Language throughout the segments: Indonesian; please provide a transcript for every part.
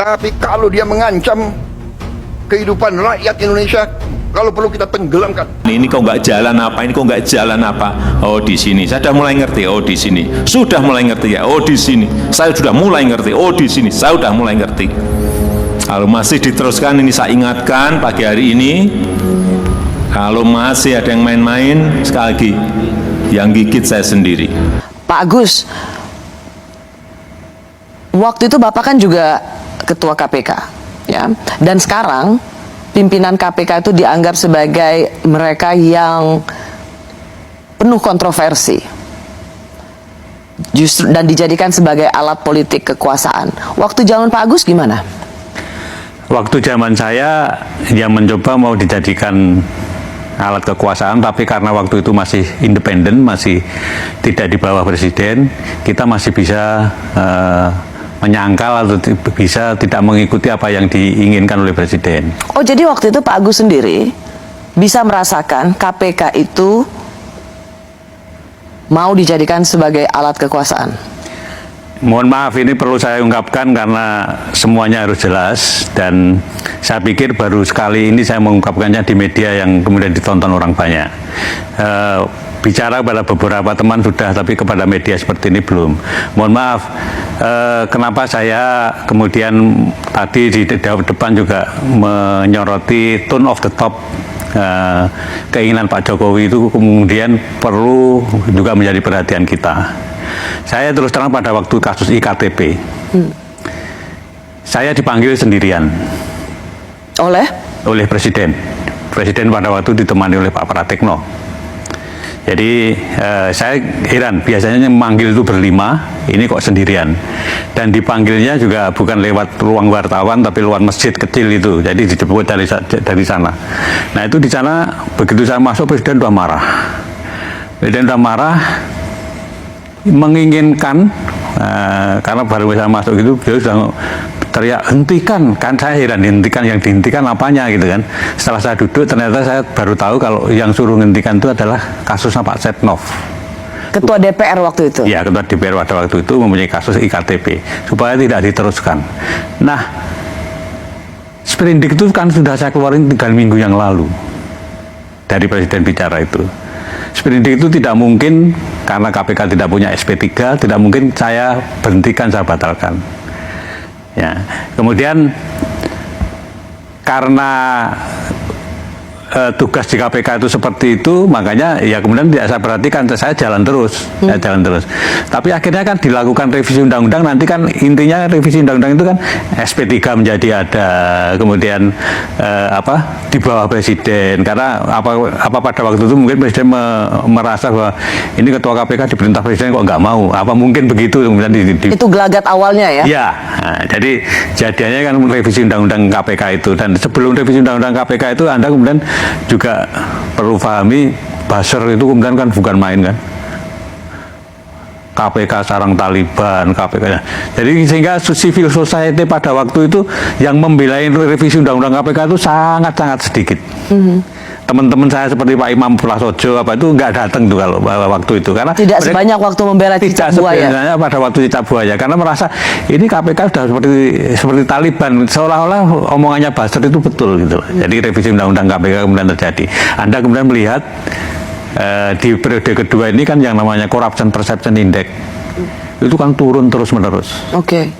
Tapi kalau dia mengancam kehidupan rakyat Indonesia, kalau perlu kita tenggelamkan. Ini kok nggak jalan apa? Ini kok nggak jalan apa? Oh di sini. Saya sudah mulai ngerti. Oh di sini. Sudah mulai ngerti ya. Oh di sini. Saya sudah mulai ngerti. Oh di sini. Saya sudah mulai ngerti. Kalau masih diteruskan, ini saya ingatkan pagi hari ini. Kalau masih ada yang main-main, sekali lagi, yang gigit saya sendiri. Pak Agus, waktu itu Bapak kan juga Ketua KPK, ya. Dan sekarang pimpinan KPK itu dianggap sebagai mereka yang penuh kontroversi, justru dan dijadikan sebagai alat politik kekuasaan. Waktu zaman Pak Agus gimana? Waktu zaman saya yang mencoba mau dijadikan alat kekuasaan, tapi karena waktu itu masih independen, masih tidak di bawah presiden, kita masih bisa menyangkal atau bisa tidak mengikuti apa yang diinginkan oleh presiden. Oh, jadi waktu itu Pak Agus sendiri bisa merasakan KPK itu mau dijadikan sebagai alat kekuasaan? Mohon maaf, ini perlu saya ungkapkan karena semuanya harus jelas, dan saya pikir baru sekali ini saya mengungkapkannya di media yang kemudian ditonton orang banyak. Bicara kepada beberapa teman sudah, tapi kepada media seperti ini belum. Mohon maaf, kenapa saya kemudian tadi di depan juga menyoroti tone of the top, keinginan Pak Jokowi itu kemudian perlu juga menjadi perhatian kita. Saya terus terang pada waktu kasus IKTP, saya dipanggil sendirian oleh presiden. Presiden pada waktu ditemani oleh Pak Pratikno. Jadi saya heran, biasanya memanggil itu berlima, ini kok sendirian. Dan dipanggilnya juga bukan lewat ruang wartawan, tapi lewat masjid kecil itu. Jadi dijemput dari sana. Nah itu di sana begitu saya masuk, presiden sudah marah. Presiden sudah marah, menginginkan karena baru saya masuk itu beliau sudah teriak hentikan, kan saya heran, dihentikan, yang dihentikan apanya gitu kan. Setelah saya duduk ternyata saya baru tahu kalau yang suruh hentikan itu adalah kasusnya Pak Setnov, Ketua DPR waktu itu. Ya, Ketua DPR pada waktu itu mempunyai kasus IKTP supaya tidak diteruskan. Nah, sprindik itu kan sudah saya keluarin 3 minggu yang lalu dari presiden bicara itu. Sprindik itu tidak mungkin, karena KPK tidak punya SP3, tidak mungkin saya berhentikan, saya batalkan. Ya, kemudian karena tugas di KPK itu seperti itu, makanya ya kemudian tidak saya perhatikan, saya jalan terus, saya jalan terus. Tapi akhirnya kan dilakukan revisi undang-undang, nanti kan intinya revisi undang-undang itu kan SP3 menjadi ada, kemudian di bawah presiden, karena apa pada waktu itu mungkin presiden merasa bahwa ini ketua KPK diperintah presiden kok nggak mau, apa mungkin begitu, kemudian itu gelagat awalnya ya? Ya, nah, jadi jadinya kan revisi undang-undang KPK itu, dan sebelum revisi undang-undang KPK itu Anda kemudian juga perlu pahami, buzzer itu kemudian kan bukan main kan. KPK sarang Taliban, KPK. Jadi sehingga civil society pada waktu itu yang membela revisi undang-undang KPK itu sangat-sangat sedikit. Teman-teman saya seperti Pak Imam Prasojo itu nggak datang tuh kalau waktu itu, karena tidak sebanyak waktu membela cicak buaya. Tidak pada waktu cicak buaya, karena merasa ini KPK sudah seperti Taliban, seolah-olah omongannya buzzer itu betul gitu. Jadi revisi undang-undang KPK kemudian terjadi. Anda kemudian melihat di periode kedua ini kan yang namanya Corruption Perception Index itu kan turun terus-menerus. Oke.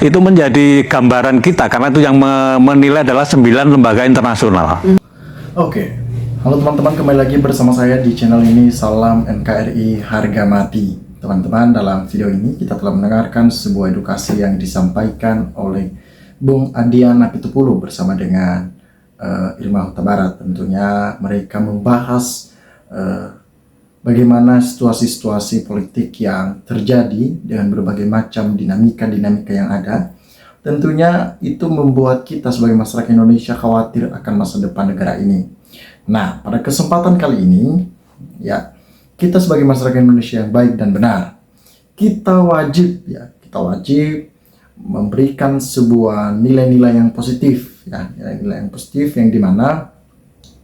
Itu menjadi gambaran kita, karena itu yang menilai adalah 9 lembaga internasional. Oke, halo teman-teman, kembali lagi bersama saya di channel ini, Salam NKRI Harga Mati. Teman-teman, dalam video ini kita telah mendengarkan sebuah edukasi yang disampaikan oleh Bung Adian Apitupulu bersama dengan Irma Huta Barat. Tentunya mereka membahas bagaimana situasi-situasi politik yang terjadi dengan berbagai macam dinamika-dinamika yang ada. Tentunya itu membuat kita sebagai masyarakat Indonesia khawatir akan masa depan negara ini. Nah, pada kesempatan kali ini, ya, kita sebagai masyarakat Indonesia yang baik dan benar, kita wajib memberikan sebuah nilai-nilai yang positif, ya, nilai-nilai yang positif yang dimana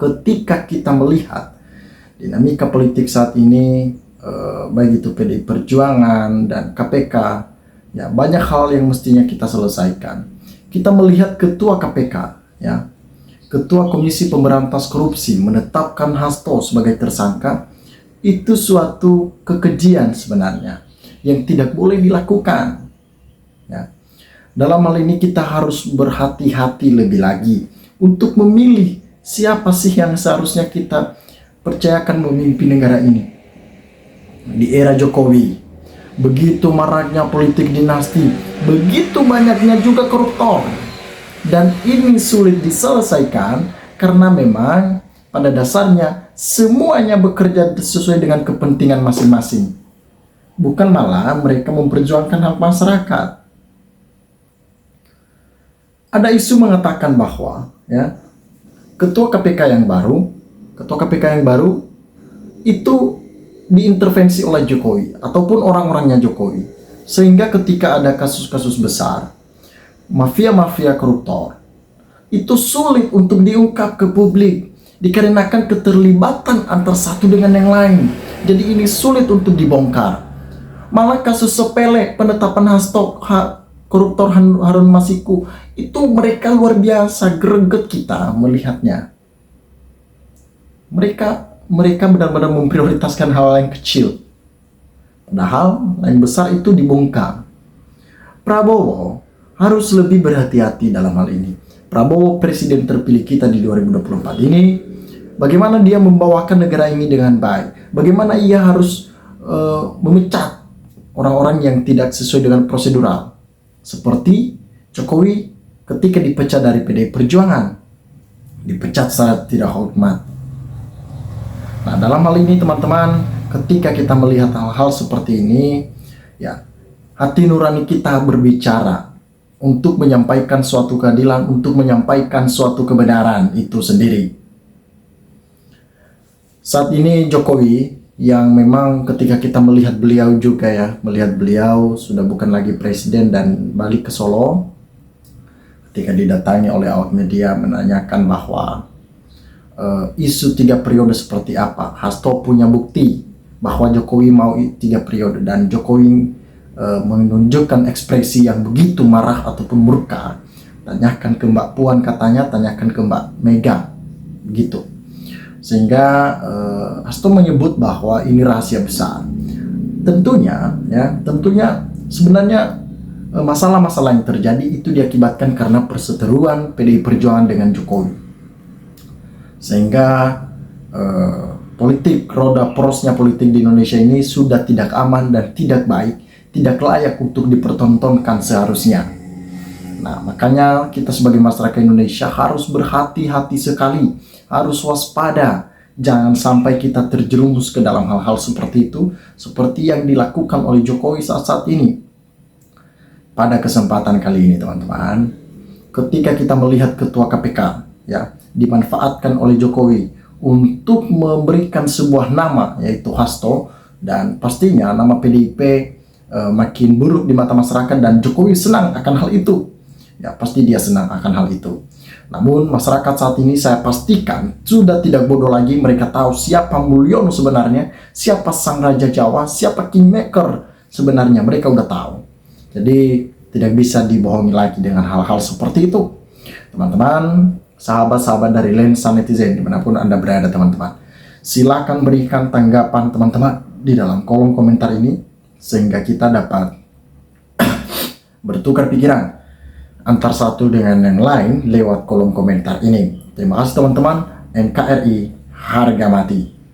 ketika kita melihat dinamika politik saat ini, baik itu PDI Perjuangan dan KPK. Ya, banyak hal yang mestinya kita selesaikan. kita melihat Ketua KPK, ya, Ketua Komisi Pemberantas Korupsi menetapkan Hasto sebagai tersangka, itu suatu kekejian sebenarnya yang tidak boleh dilakukan. Ya. Dalam hal ini kita harus berhati-hati lebih lagi untuk memilih siapa sih yang seharusnya kita percayakan memimpin negara ini. Di era Jokowi, begitu maraknya politik dinasti, begitu banyaknya juga koruptor. Dan ini sulit diselesaikan karena memang pada dasarnya semuanya bekerja sesuai dengan kepentingan masing-masing. Bukan malah mereka memperjuangkan hak masyarakat. Ada isu mengatakan bahwa ya, Ketua KPK yang baru itu diintervensi oleh Jokowi ataupun orang-orangnya Jokowi. Sehingga ketika ada kasus-kasus besar, mafia-mafia koruptor, itu sulit untuk diungkap ke publik dikarenakan keterlibatan antar satu dengan yang lain. Jadi ini sulit untuk dibongkar. Malah kasus sepele penetapan koruptor Harun Masiku itu mereka luar biasa greget kita melihatnya. Mereka benar-benar memprioritaskan hal yang kecil. Padahal yang besar itu dibongkar. Prabowo harus lebih berhati-hati dalam hal ini. Prabowo presiden terpilih kita di 2024 ini, bagaimana dia membawakan negara ini dengan baik. Bagaimana ia harus memecat orang-orang yang tidak sesuai dengan prosedural. Seperti Jokowi ketika dipecat dari PDI Perjuangan. Dipecat secara tidak hormat. Nah, dalam hal ini teman-teman, ketika kita melihat hal-hal seperti ini, ya, hati nurani kita berbicara untuk menyampaikan suatu keadilan, untuk menyampaikan suatu kebenaran itu sendiri. Saat ini Jokowi yang memang ketika kita melihat beliau juga ya, melihat beliau sudah bukan lagi presiden dan balik ke Solo, ketika didatangi oleh awak media menanyakan bahwa isu 3 periode seperti apa. Hasto punya bukti bahwa Jokowi mau 3 periode dan Jokowi menunjukkan ekspresi yang begitu marah ataupun murka. Tanyakan ke Mbak Puan katanya, tanyakan ke Mbak Mega, begitu. Sehingga Hasto menyebut bahwa ini rahasia besar. Tentunya sebenarnya masalah-masalah yang terjadi itu diakibatkan karena perseteruan PDI Perjuangan dengan Jokowi. Sehingga roda porosnya politik di Indonesia ini sudah tidak aman dan tidak baik, tidak layak untuk dipertontonkan seharusnya. Nah, makanya kita sebagai masyarakat Indonesia harus berhati-hati sekali, harus waspada. Jangan sampai kita terjerumus ke dalam hal-hal seperti itu, seperti yang dilakukan oleh Jokowi saat ini. Pada kesempatan kali ini teman-teman, ketika kita melihat Ketua KPK ya dimanfaatkan oleh Jokowi untuk memberikan sebuah nama, yaitu Hasto, dan pastinya nama PDIP makin buruk di mata masyarakat dan Jokowi senang akan hal itu. Ya, pasti dia senang akan hal itu. Namun masyarakat saat ini saya pastikan sudah tidak bodoh lagi, mereka tahu siapa Mulyono sebenarnya, siapa sang Raja Jawa, siapa Kingmaker sebenarnya, mereka udah tahu. Jadi tidak bisa dibohongi lagi dengan hal-hal seperti itu. Teman-teman, sahabat-sahabat dari Lensa Netizen dimanapun Anda berada teman-teman, silakan berikan tanggapan teman-teman di dalam kolom komentar ini sehingga kita dapat bertukar pikiran antar satu dengan yang lain lewat kolom komentar ini. Terima kasih teman-teman. NKRI harga mati.